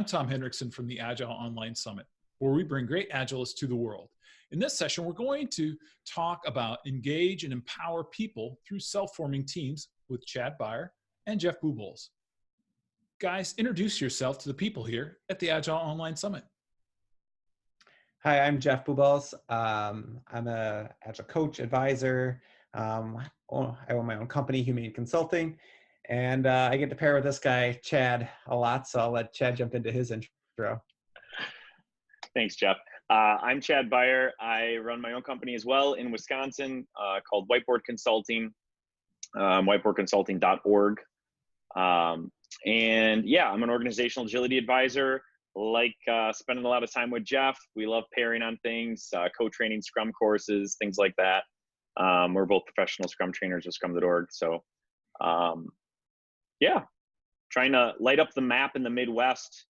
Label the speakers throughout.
Speaker 1: Tom Hendrickson from the Agile Online Summit, where we bring great Agilists to the world. In this session, we're going to talk about engage and empower people through self-forming teams with Chad Beier and Jeff Bubolz. Guys, introduce yourself to the people here at the Agile Online Summit.
Speaker 2: Hi, I'm Jeff Bubolz. I'm an Agile coach, advisor. I own my own company, Humane Consulting, and I get to pair with this guy, Chad, a lot, so I'll let Chad jump into his intro.
Speaker 3: Thanks, Jeff. I'm Chad Beier. I run my own company as well in Wisconsin called Whiteboard Consulting, whiteboardconsulting.org. And yeah, I'm an organizational agility advisor. Like spending a lot of time with Jeff. We love pairing on things, co-training Scrum courses, things like that. We're both professional Scrum trainers with Scrum.org. So yeah, trying to light up the map in the Midwest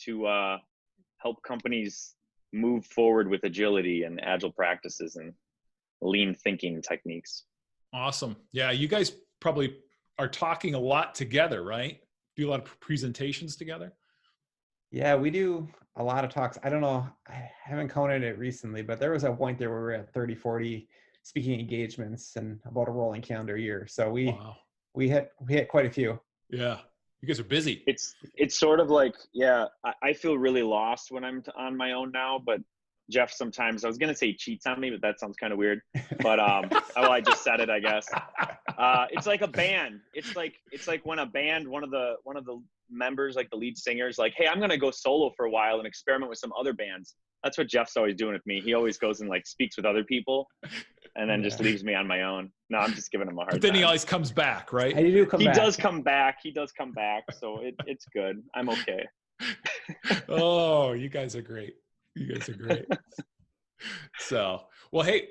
Speaker 3: to help companies move forward with agility and agile practices and lean thinking techniques.
Speaker 1: Awesome. Yeah, you guys probably are talking a lot together, right? Do a lot of presentations together?
Speaker 2: Yeah, we do a lot of talks. I don't know, I haven't counted it recently, but there was a point there where we were at 30, 40 speaking engagements and about a rolling calendar year. So we hit quite a few.
Speaker 1: Yeah, you guys are busy.
Speaker 3: It's sort of like, yeah, I feel really lost when I'm on my own now, but Jeff sometimes, I was going to say cheats on me, but that sounds kind of weird. But well, I just said it, I guess. It's like a band. It's like when a band, one of the members, like the lead singers, like, hey, I'm going to go solo for a while and experiment with some other bands. That's what Jeff's always doing with me. He always goes and like speaks with other people and then just leaves me on my own. No, I'm just giving him a hard time.
Speaker 1: But then he always comes back, right?
Speaker 2: He
Speaker 3: does come back. He does come back. So it's good. I'm okay.
Speaker 1: Oh, you guys are great. You guys are great. So, well, hey,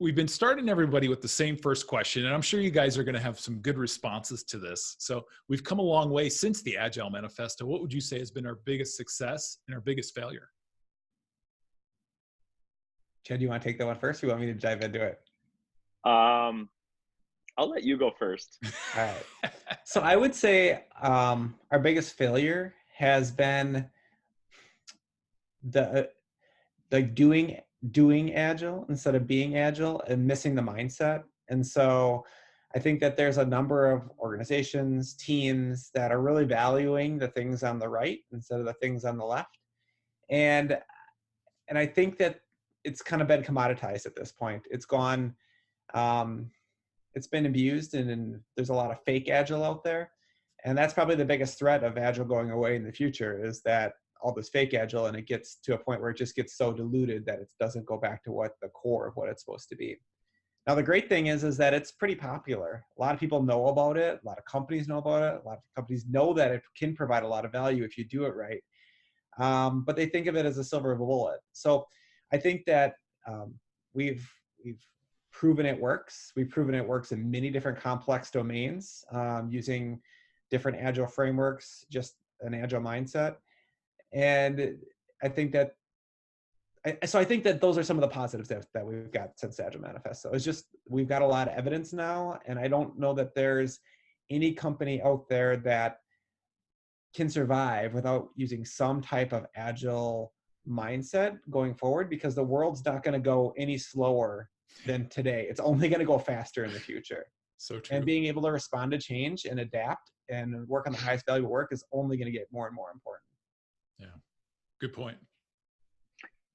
Speaker 1: we've been starting everybody with the same first question, and I'm sure you guys are going to have some good responses to this. So we've come a long way since the Agile Manifesto. What would you say has been our biggest success and our biggest failure?
Speaker 2: Chad, do you want to take that one first, or you want me to dive into it?
Speaker 3: I'll let you go first.
Speaker 2: All right. So I would say our biggest failure has been the doing agile instead of being agile and missing the mindset. And so I think that there's a number of organizations, teams that are really valuing the things on the right instead of the things on the left. And I think that it's kind of been commoditized at this point. It's gone, it's been abused, and there's a lot of fake agile out there. And that's probably the biggest threat of agile going away in the future, is that all this fake agile, and it gets to a point where it just gets so diluted that it doesn't go back to what the core of what it's supposed to be. Now, the great thing is that it's pretty popular. A lot of people know about it. A lot of companies know about it. A lot of companies know that it can provide a lot of value if you do it right. But they think of it as a silver bullet. So I think that we've proven it works. We've proven it works in many different complex domains using different agile frameworks, just an agile mindset. And I think that those are some of the positives that we've got since the Agile Manifesto. It's just, we've got a lot of evidence now, and I don't know that there's any company out there that can survive without using some type of agile mindset going forward, because the world's not going to go any slower than today. It's only going to go faster in the future.
Speaker 1: So true.
Speaker 2: And being able to respond to change and adapt and work on the highest value work is only going to get more and more important.
Speaker 1: Yeah, good point.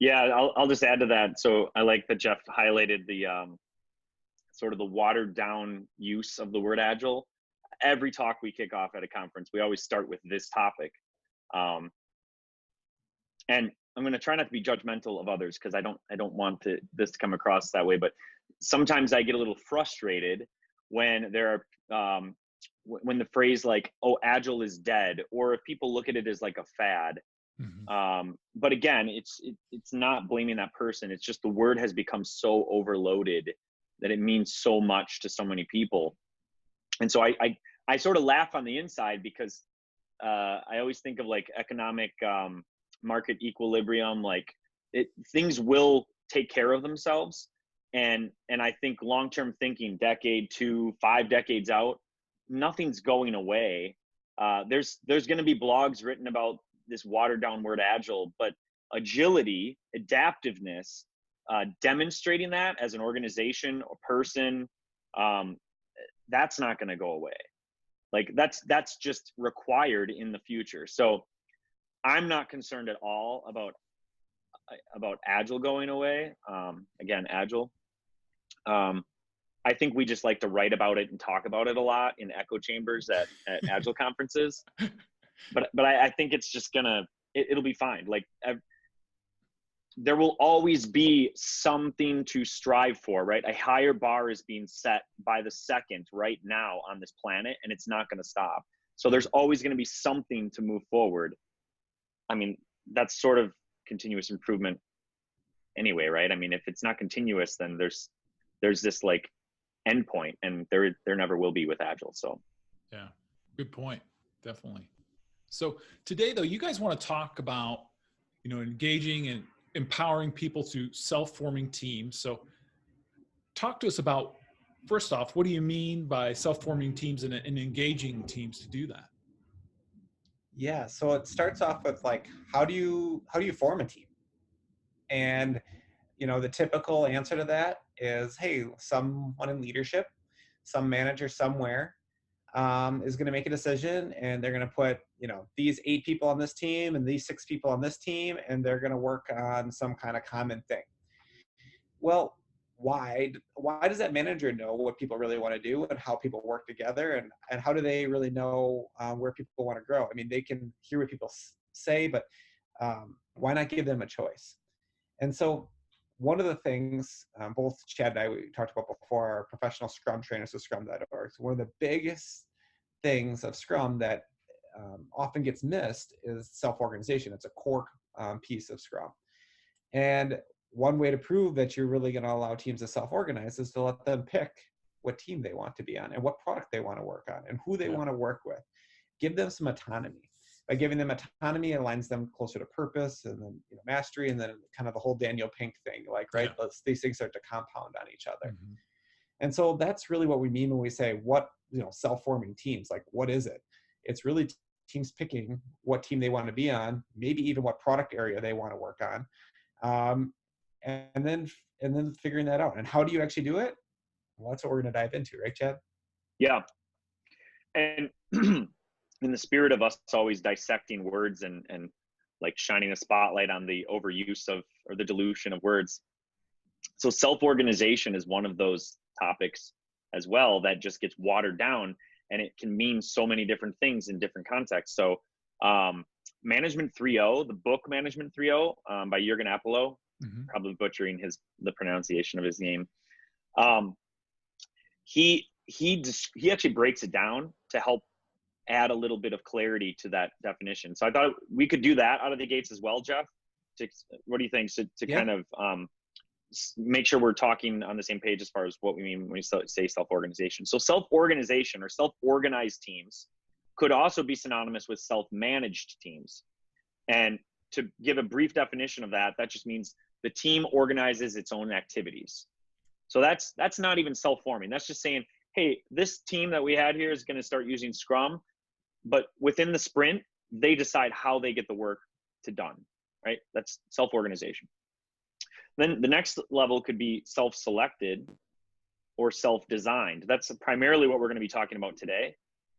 Speaker 3: Yeah, I'll just add to that. So I like that Jeff highlighted the sort of the watered down use of the word agile. Every talk we kick off at a conference, we always start with this topic. And I'm going to try not to be judgmental of others, because I don't want this to come across that way. But sometimes I get a little frustrated when there are when the phrase like, "Oh, agile is dead," or if people look at it as like a fad. Mm-hmm. But again, it's not blaming that person. It's just the word has become so overloaded that it means so much to so many people. And so I sort of laugh on the inside, because I always think of like economic market equilibrium, like things will take care of themselves. And I think long-term thinking, decade, 2, 5 decades out, nothing's going away. There's going to be blogs written about this watered down word agile, but agility, adaptiveness, demonstrating that as an organization or person, that's not going to go away. Like that's just required in the future. So I'm not concerned at all about agile going away. Again, agile. I think we just like to write about it and talk about it a lot in echo chambers at agile conferences. But I think it's just it'll be fine. Like there will always be something to strive for, right? A higher bar is being set by the second right now on this planet, and it's not going to stop. So there's always going to be something to move forward. I mean, that's sort of continuous improvement anyway, right? I mean, if it's not continuous, then there's this like endpoint, and there never will be with agile. So
Speaker 1: yeah, good point. Definitely. So today though, you guys want to talk about, engaging and empowering people through self-forming teams. So talk to us about, first off, what do you mean by self-forming teams and engaging teams to do that?
Speaker 2: Yeah, so it starts off with like, how do you form a team? And the typical answer to that is, hey, someone in leadership, some manager somewhere is going to make a decision, and they're going to put, these 8 people on this team and these 6 people on this team, and they're going to work on some kind of common thing. Well, why does that manager know what people really want to do and how people work together, and how do they really know where people want to grow? I mean, they can hear what people say, but why not give them a choice? And so one of the things both Chad and I, we talked about before, are professional Scrum trainers with Scrum.org. So one of the biggest things of Scrum that often gets missed is self-organization. It's a core piece of Scrum. And one way to prove that you're really going to allow teams to self-organize is to let them pick what team they want to be on and what product they want to work on and who they want to work with. Give them some autonomy. By giving them autonomy, it aligns them closer to purpose, and then mastery, and then kind of the whole Daniel Pink thing, like, right? Yeah. These things start to compound on each other. Mm-hmm. And so that's really what we mean when we say self-forming teams. Like, what is it? It's really teams picking what team they want to be on, maybe even what product area they want to work on, and then figuring that out. And how do you actually do it? Well, that's what we're going to dive into, right, Chad?
Speaker 3: Yeah. And in the spirit of us always dissecting words and like shining a spotlight on the overuse of, or the dilution of words. So self-organization is one of those topics as well that just gets watered down, and it can mean so many different things in different contexts. So Management 3.0, the book Management 3.0 by Jürgen Appelow, mm-hmm. probably butchering the pronunciation of his name. He actually breaks it down to help add a little bit of clarity to that definition. So I thought we could do that out of the gates as well, Jeff. What do you think? So to kind of make sure we're talking on the same page as far as what we mean when we say self-organization. So self-organization or self-organized teams could also be synonymous with self-managed teams. And to give a brief definition of that, that just means the team organizes its own activities. So that's not even self-forming. That's just saying, hey, this team that we had here is going to start using Scrum, but within the sprint, they decide how they get the work done, right? That's self-organization. Then the next level could be self-selected or self-designed. That's primarily what we're going to be talking about today.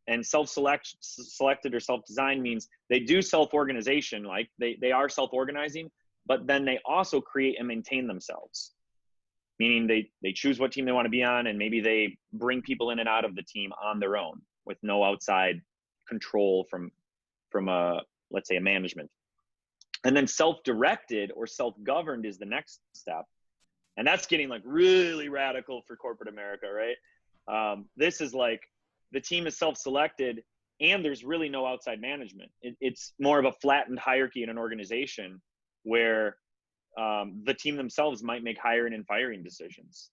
Speaker 3: And selected or self-designed means they do self-organization, like they are self-organizing, but then they also create and maintain themselves. Meaning they choose what team they want to be on, and maybe they bring people in and out of the team on their own with no outside control from let's say a management. And then self-directed or self-governed is the next step. And that's getting like really radical for corporate America, right? This is like the team is self-selected and there's really no outside management. It's more of a flattened hierarchy in an organization where the team themselves might make hiring and firing decisions.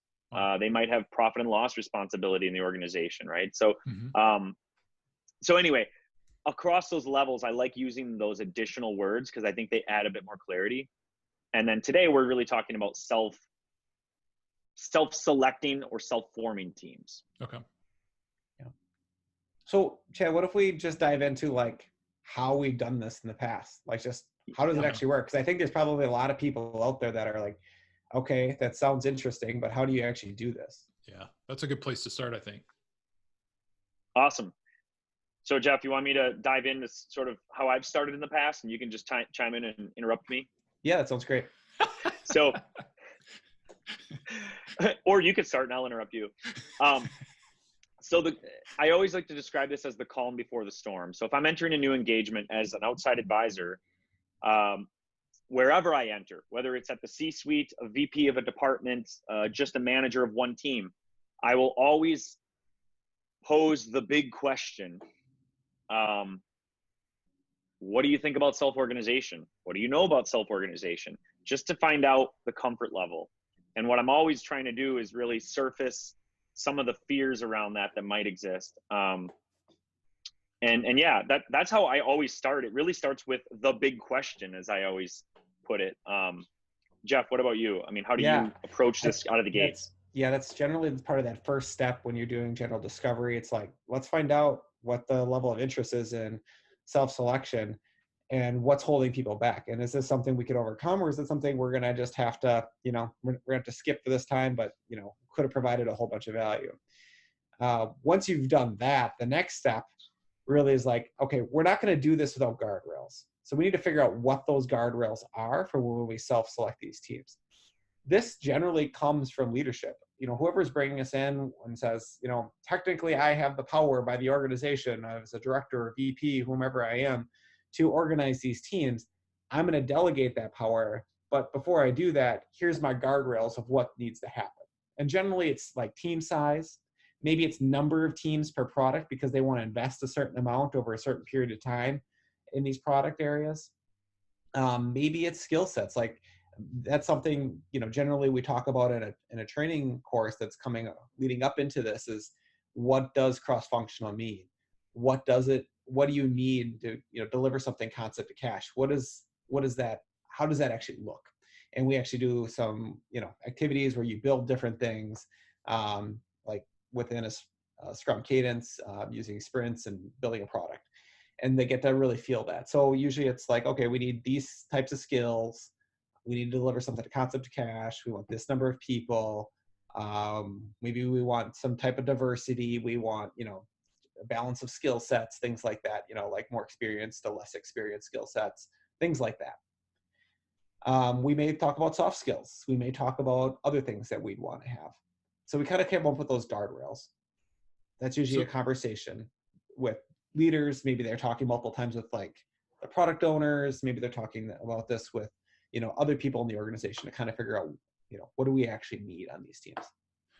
Speaker 3: They might have profit and loss responsibility in the organization, right? So, mm-hmm. So anyway, across those levels, I like using those additional words because I think they add a bit more clarity. And then today we're really talking about self-selecting or self-forming teams.
Speaker 1: Okay.
Speaker 2: Yeah. So Chad, what if we just dive into like, how we've done this in the past. Like, just how does it
Speaker 1: Yeah.
Speaker 2: actually work? Because I think there's probably a lot of people out there that are like, okay, that sounds interesting, but how do you actually do this?
Speaker 1: Yeah, that's a good place to start, I think.
Speaker 3: Awesome. So Jeff, you want me to dive into sort of how I've started in the past, and you can just chime in and interrupt me?
Speaker 2: Yeah, that sounds great.
Speaker 3: So, or you could start and I'll interrupt you. I always like to describe this as the calm before the storm. So if I'm entering a new engagement as an outside advisor, wherever I enter, whether it's at the C-suite, a VP of a department, just a manager of one team, I will always pose the big question. What do you think about self-organization? What do you know about self-organization? Just to find out the comfort level. And what I'm always trying to do is really surface some of the fears around that might exist. And yeah, that's how I always start. It really starts with the big question, as I always put it. Jeff, what about you? I mean, how do you approach this out of the gates?
Speaker 2: Yeah, that's generally part of that first step when you're doing general discovery. It's like, let's find out what the level of interest is in self-selection and what's holding people back. And is this something we could overcome, or is it something we're going to just have to, we're going to have to skip for this time, but, could have provided a whole bunch of value. Once you've done that, the next step really is like, okay, we're not going to do this without guardrails. So we need to figure out what those guardrails are for when we self-select these teams. This generally comes from leadership. Whoever's bringing us in and says, technically I have the power by the organization as a director or VP, whomever I am, to organize these teams. I'm going to delegate that power. But before I do that, here's my guardrails of what needs to happen. And generally it's like team size. Maybe it's number of teams per product because they want to invest a certain amount over a certain period of time in these product areas. Maybe it's skill sets. Like, that's something, generally we talk about in a training course that's leading up into this is, what does cross-functional mean? What do you need to, deliver something concept to cash? How does that actually look? And we actually do some, activities where you build different things, like within a Scrum cadence, using sprints and building a product. And they get to really feel that. So usually it's like, okay, we need these types of skills. We need to deliver something to concept to cash. We want this number of people. Maybe we want some type of diversity. We want, a balance of skill sets, things like that, like more experienced to less experienced skill sets, things like that. We may talk about soft skills. We may talk about other things that we'd want to have. So we kind of came up with those guardrails. That's usually a conversation with leaders. Maybe they're talking multiple times with like the product owners. Maybe they're talking about this with, other people in the organization to kind of figure out, what do we actually need on these teams?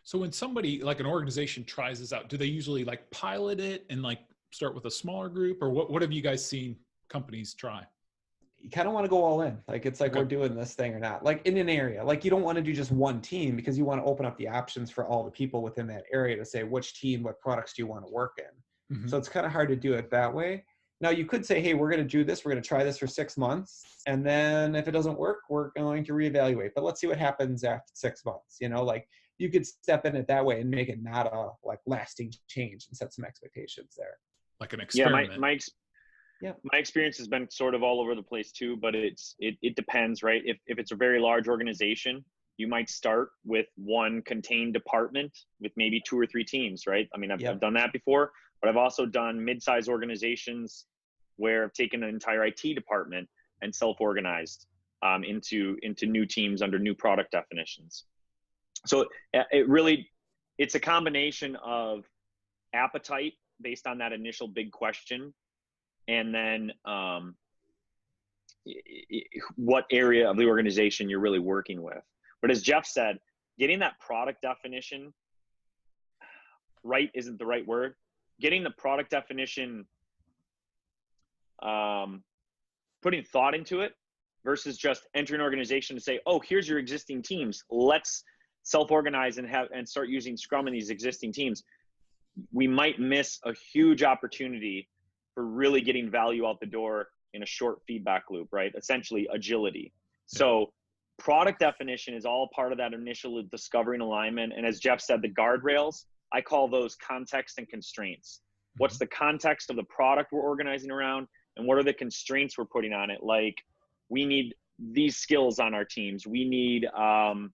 Speaker 1: So when somebody like an organization tries this out, do they usually like pilot it and like start with a smaller group, or what have you guys seen companies try?
Speaker 2: You kind of want to go all in. Like, it's like, okay, we're doing this thing or not. Like in an area, like you don't want to do just one team because you want to open up the options for all the people within that area to say, which team, what products do you want to work in? Mm-hmm. So it's kind of hard to do it that way. Now you could say, hey, we're going to do this. We're going to try this for 6 months. And then if it doesn't work, we're going to reevaluate, but let's see what happens after 6 months. Like you could step in it that way and make it not a like lasting change and set some expectations there.
Speaker 1: Like an experiment.
Speaker 3: Yeah, my experience has been sort of all over the place too, but it depends, right? If it's a very large organization, you might start with one contained department with maybe 2 or 3 teams, right? I mean, I've done that before, but I've also done mid-sized organizations where I've taken an entire IT department and self-organized into new teams under new product definitions. So it's a combination of appetite based on that initial big question, and then what area of the organization you're really working with. But as Jeff said, getting that product definition right isn't the right word. Getting the product definition, putting thought into it versus just entering an organization to say, oh, here's your existing teams. Let's self-organize and start using Scrum in these existing teams. We might miss a huge opportunity for really getting value out the door in a short feedback loop, right? Essentially agility. Yeah. So product definition is all part of that initial discovery and alignment. And as Jeff said, the guardrails, I call those context and constraints. Mm-hmm. What's the context of the product we're organizing around? and what are the constraints we're putting on it. Like, we need these skills on our teams. We need, what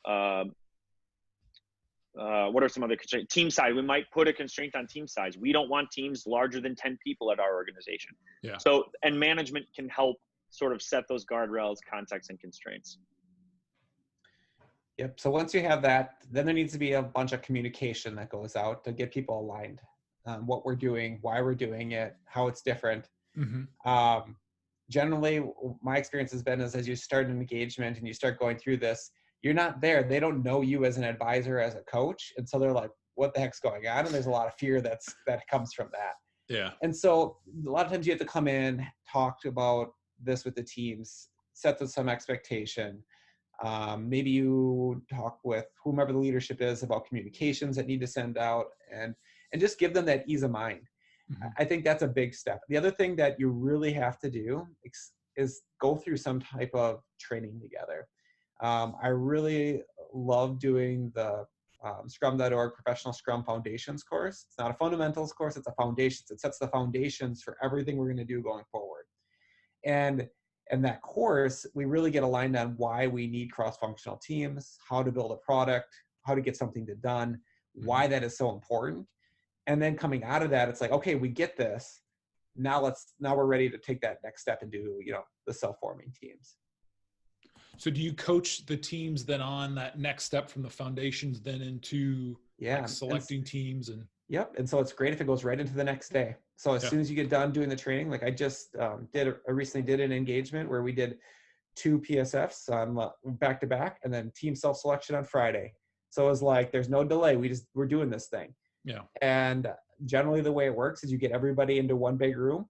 Speaker 3: are some other constraints? Team size. We might put a constraint on team size. We don't want teams larger than 10 people at our organization.
Speaker 1: Yeah.
Speaker 3: So, and management can help sort of set those guardrails, contexts, and constraints.
Speaker 2: Yep. So once you have that, then there needs to be a bunch of communication that goes out to get people aligned on what we're doing, why we're doing it, how it's different.
Speaker 1: Mm-hmm.
Speaker 2: Generally, my experience has been is as you start an engagement and you start going through this, you're not there. They don't know you as an advisor, as a coach. And so they're like, what the heck's going on? And there's a lot of fear that comes from that.
Speaker 1: Yeah.
Speaker 2: And so a lot of times you have to come in, talk about this with the teams, set some expectation. Maybe you talk with whomever the leadership is about communications that need to send out, and just give them that ease of mind.
Speaker 1: Mm-hmm.
Speaker 2: I think that's a big step. The other thing that you really have to do is go through some type of training together. I really love doing the Scrum.org Professional Scrum Foundations course. It's not a fundamentals course, it's a foundations. It sets the foundations for everything we're going to do going forward. And that course, we really get aligned on why we need cross-functional teams, how to build a product, how to get something done, why that is so important. And then coming out of that, it's like, okay, we get this. Now we're ready to take that next step and do, the self-forming teams.
Speaker 1: So do you coach the teams then on that next step from the foundations then into like selecting teams? And
Speaker 2: yep. And so it's great if it goes right into the next day. So as soon as you get done doing the training, like I just recently did an engagement where we did 2 PSFs on back to back, and then team self-selection on Friday. So it was like, there's no delay. We're doing this thing.
Speaker 1: Yeah.
Speaker 2: And generally the way it works is you get everybody into one big room.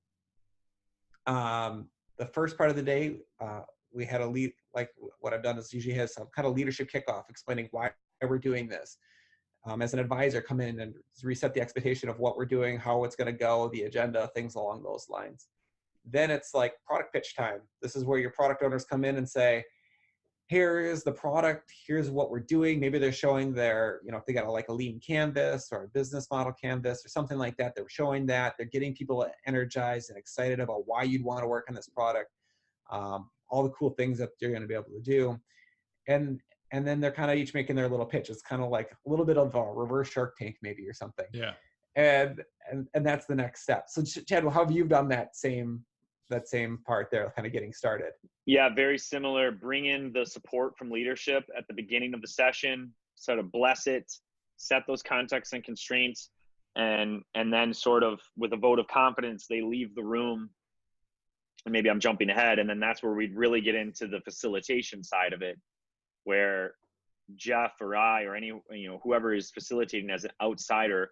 Speaker 2: The first part of the day, we had a lead, like what I've done is usually has some kind of leadership kickoff explaining why we're doing this. As an advisor, come in and reset the expectation of what we're doing, how it's going to go, the agenda, things along those lines. Then it's like product pitch time. This is where your product owners come in and say, here is the product, here's what we're doing. Maybe they're showing their, if they got like a lean canvas or a business model canvas or something like that, they're showing that. They're getting people energized and excited about why you'd want to work on this product, all the cool things that you're going to be able to do. And then they're kind of each making their little pitch. It's kind of like a little bit of a reverse Shark Tank maybe or something.
Speaker 1: Yeah.
Speaker 2: And that's the next step. So Chad, how have you done that same part there, kind of getting started?
Speaker 3: Yeah, very similar. Bring in the support from leadership at the beginning of the session, sort of bless it, set those contexts and constraints, and then sort of with a vote of confidence, they leave the room. And maybe I'm jumping ahead, and then that's where we'd really get into the facilitation side of it, where Jeff or I or any, whoever is facilitating as an outsider,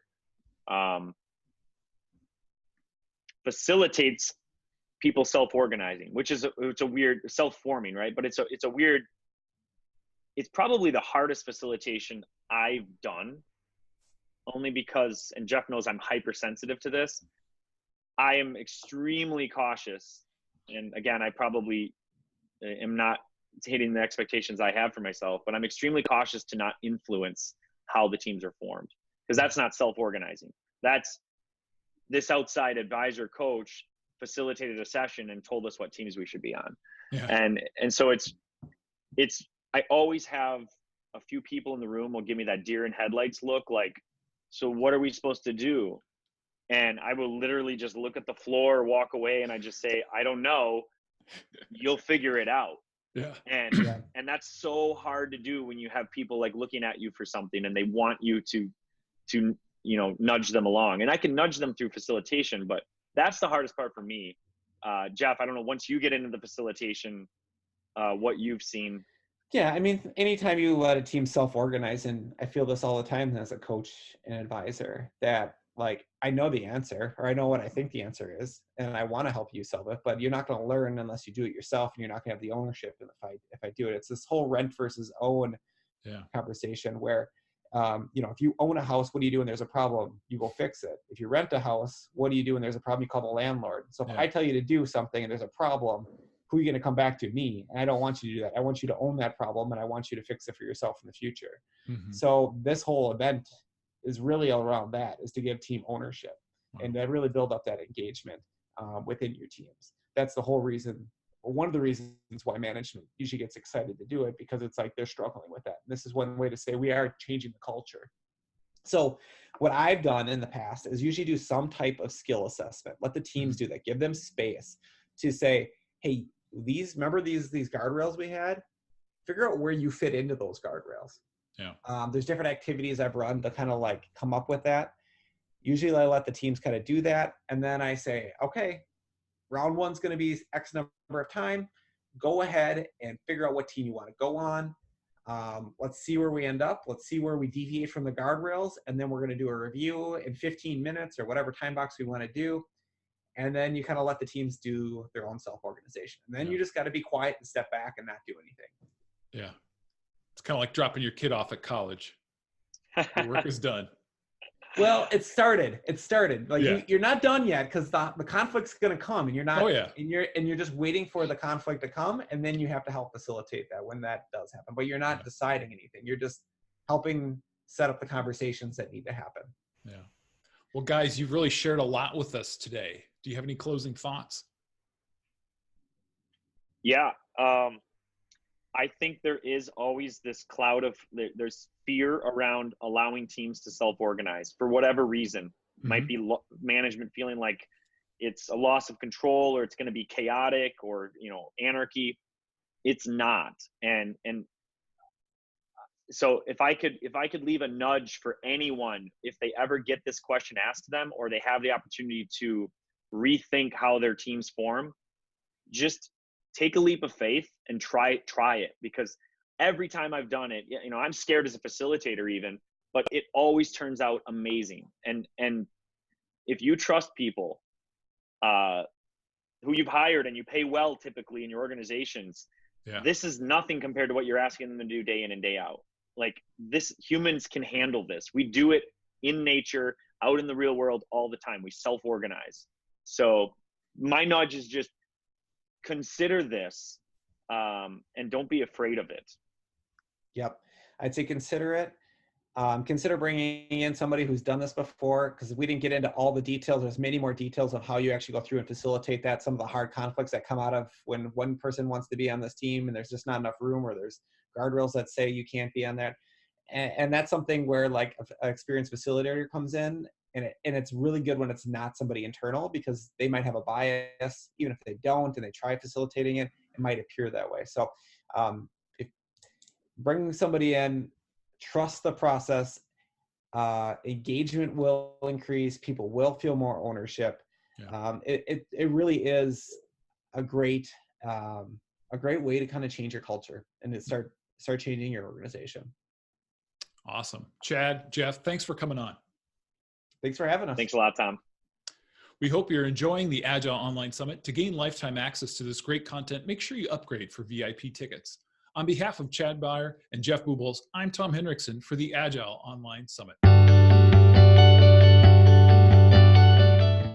Speaker 3: facilitates people self-organizing, which is it's a weird self-forming, right? But it's probably the hardest facilitation I've done, only because, and Jeff knows I'm hypersensitive to this. I am extremely cautious. And again, I probably am not hitting the expectations I have for myself, but I'm extremely cautious to not influence how the teams are formed, because that's not self-organizing. That's this outside advisor coach facilitated a session and told us what teams we should be on.
Speaker 1: Yeah.
Speaker 3: And so it's I always have a few people in the room will give me that deer in headlights look, like, so what are we supposed to do? And I will literally just look at the floor, walk away, and I just say, I don't know. You'll figure it out.
Speaker 1: Yeah.
Speaker 3: And that's so hard to do when you have people like looking at you for something and they want you to nudge them along. And I can nudge them through facilitation, but that's the hardest part for me. Jeff, I don't know, once you get into the facilitation, what you've seen.
Speaker 2: Yeah, I mean, anytime you let a team self-organize, and I feel this all the time as a coach and advisor, that like, I know the answer, or I know what I think the answer is, and I want to help you solve it, but you're not going to learn unless you do it yourself, and you're not going to have the ownership if I do it. It's this whole rent versus own conversation where, if you own a house, what do you do when there's a problem? You go fix it. If you rent a house, what do you do when there's a problem? You call the landlord. So if I tell you to do something and there's a problem, who are you going to come back to? Me. And I don't want you to do that. I want you to own that problem, and I want you to fix it for yourself in the future. Mm-hmm. So this whole event is really around that, is to give team ownership and to really build up that engagement. within your teams. That's the whole reason, or one of the reasons why management usually gets excited to do it, because it's like they're struggling with that. And this is one way to say we are changing the culture. So what I've done in the past is usually do some type of skill assessment. Let the teams do that. Give them space to say, hey, remember these guardrails we had? Figure out where you fit into those guardrails.
Speaker 1: Yeah.
Speaker 2: There's different activities I've run to kind of like come up with that. Usually I let the teams kind of do that. And then I say, okay, round one's going to be X number of time. Go ahead and figure out what team you want to go on. Let's see where we end up. Let's see where we deviate from the guardrails. And then we're going to do a review in 15 minutes or whatever time box we want to do. And then you kind of let the teams do their own self-organization. And then you just got to be quiet and step back and not do anything.
Speaker 1: Yeah. It's kind of like dropping your kid off at college. The work is done.
Speaker 2: Well, it started. Like you're not done yet, because the conflict's going to come, and you're not.
Speaker 1: Oh, yeah.
Speaker 2: And you're just waiting for the conflict to come, and then you have to help facilitate that when that does happen. But you're not deciding anything. You're just helping set up the conversations that need to happen.
Speaker 1: Yeah. Well, guys, you've really shared a lot with us today. Do you have any closing thoughts?
Speaker 3: Yeah. I think there is always this cloud of, there's fear around allowing teams to self-organize for whatever reason. Might be management feeling like it's a loss of control, or it's going to be chaotic, or, anarchy. It's not. And so if I could leave a nudge for anyone, if they ever get this question asked to them, or they have the opportunity to rethink how their teams form, just take a leap of faith and try it, because every time I've done it, I'm scared as a facilitator even, but it always turns out amazing. And if you trust people who you've hired and you pay well typically in your organizations, this is nothing compared to what you're asking them to do day in and day out. Like, humans can handle this. We do it in nature, out in the real world all the time. We self-organize. So my nudge is just consider this, and don't be afraid of it.
Speaker 2: Yep. I'd say consider it. Consider bringing in somebody who's done this before, because we didn't get into all the details. There's many more details of how you actually go through and facilitate that. Some of the hard conflicts that come out of when one person wants to be on this team and there's just not enough room, or there's guardrails that say you can't be on that. And that's something where like an experienced facilitator comes in, and it's really good when it's not somebody internal, because they might have a bias. Even if they don't and they try facilitating it, it might appear that way. So if bringing somebody in, trust the process, engagement will increase, people will feel more ownership. It really is a great way to kind of change your culture and to start changing your organization.
Speaker 1: Awesome. Chad, Jeff, thanks for coming on.
Speaker 2: Thanks for having us.
Speaker 3: Thanks a lot, Tom.
Speaker 1: We hope you're enjoying the Agile Online Summit. To gain lifetime access to this great content, make sure you upgrade for VIP tickets. On behalf of Chad Beier and Jeff Bubolz, I'm Tom Henriksen for the Agile Online Summit.